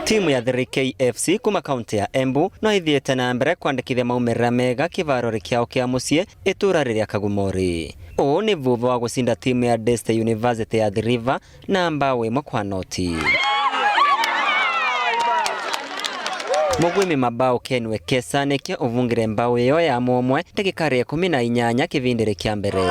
Timu ya FKF kuma kaunti ya Embu no ithiete na mbere kwandikithia maumirira mega kivarori kiao kia mucie itura riria Kagumori. O ni vuva wa gucinda timu ya Deste University ya The River na mbao imwe kwa noti. Mugwimi mabao Kenwe Kesa nikia uvungire mbao iyo ya momwe ndagikari ya 18 kivindire kia mbere.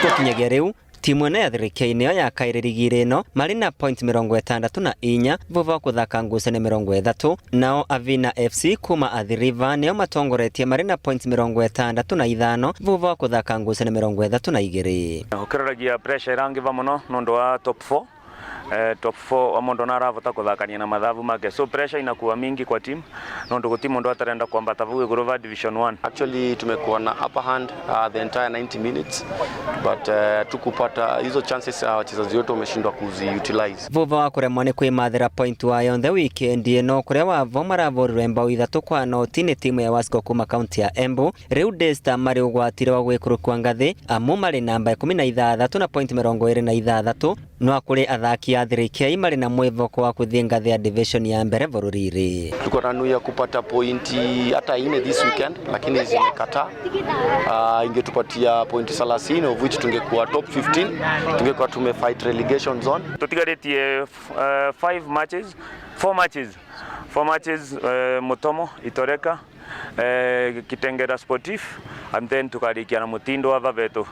Gukinyagia riu timu ene ya thirikei-inĩ ya kairĩrigire ĩno marĩ na point 64 vuva kuthaka ngucanio 30, nao Avina FC kuma The River nĩo matongoretie marĩ na point 65 vuva kuthaka ngucanio 32. Ukiraragia pressure irangiva muno nondu wa top 4. Top 4 amondo naravota kuthakania na mathavu make, so pressure inakuwa mingi kwa team nondu guti mundu atarenda kwambata vuge Gurova Division 1. Actually tumekuwa na upper hand the entire 90 minutes but tukupata hizo chances wachezaji wote wameshindwa kuziutilize. Vuva wa kuremwa ni kwimathira point wayo the weekend ino kuria wavo maravurire mbao 3 kwa noti ni timu ya Wasco kuma kaunti ya Embu. Riu Desta mari ugwatire wa gwikuru ngathi amu mari namba 16 na point 26 no akuri athaki ya thirikei mari na mwivoko wa kuthie ngathi ya division ya mbere vororiri. Tuko na nia kupata pointi hata 4 this weekend lakini zimekata. Ingetupatia pointi 30 of which tungekuwa top 15, tungekuwa tumefight relegation zone. Tutigaretie 4 matches Mutomo, Itoreka, Kitengera Sportif and then tukarikia na Mutindo wa Vaveto.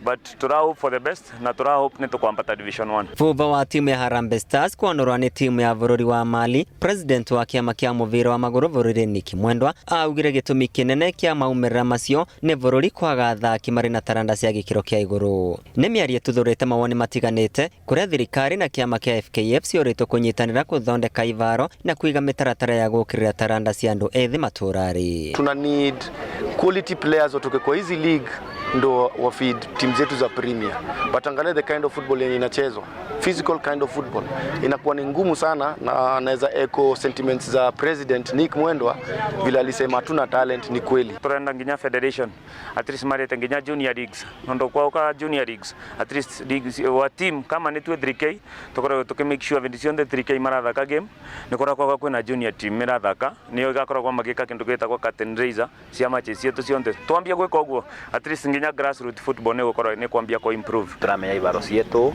But tura hope for the best na tura hope ni tukwambata Division 1. Vuva wa timu ya Harambee Stars kuonorwa ni timu ya vururi wa Mali, president wa kiama kia muvira wa maguru vururi ni Kimwendwa augire gitumi kinene kia maumirira macio ni vururi kwaga athaki mari na taranda cia gikiro kia iguru. Ni miarie tuthurite mawoni matiganite kuria thirikari na kiama kia FKF ciorito kunyitanira kuthondeka ivaro na kuiga mitaratara ya gukirira taranda cia andu ethi maturari. Tuna need quality players otoke kwa hizi league ndo wa feed team zetu za premier. But angalia the kind of football yenye inachezwa, physical kind of football inakuwa ni ngumu sana, na naweza echo sentiments za president Nick Mwendwa vile alisema hatuna talent. Ni kweli turenda nginya federation at least marete nginya junior leagues ndo kwa uka junior leagues at least leagues wa team kama ni 3K tukora tuke make sure vendition the 3K marathaka game nikora kwa kwena junior team marathaka niyo gakora kwa magika kindu geta kwa curtain raiser cia matches cietu cionte twambia gwika uguo at least nginya grassroots football ni kwambia ko improve. Turamenya ibaro cietu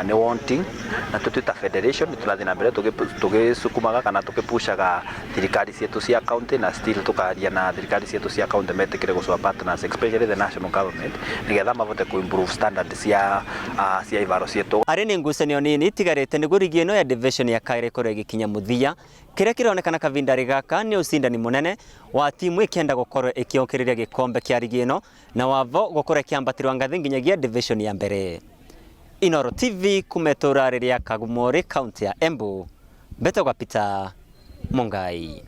ni wanting na tutuita federation turathi na mbere tugisukumaga kana tukipushaga thirikari cietu cia county na still tukaria na thirikari cietu cia county metikire guswa partners especially the national government nigetha mavote ku improve standards cia ibaro cietu. Ari ni ngucanio nini tigarite ni Rigi ino ya division ya kaire kore gikinya muthia kiria kironekana kavindari gaka ni ucindani munene wa timu ikienda gukorwo ikiokiriria gikombe kia Rigi ino na wavo gukore kiambatirwa ngathi nginyagia division ya mbere. Inoro TV kumetora riria Kagumori kaunti ya Embu. Beto Gapita Mongai.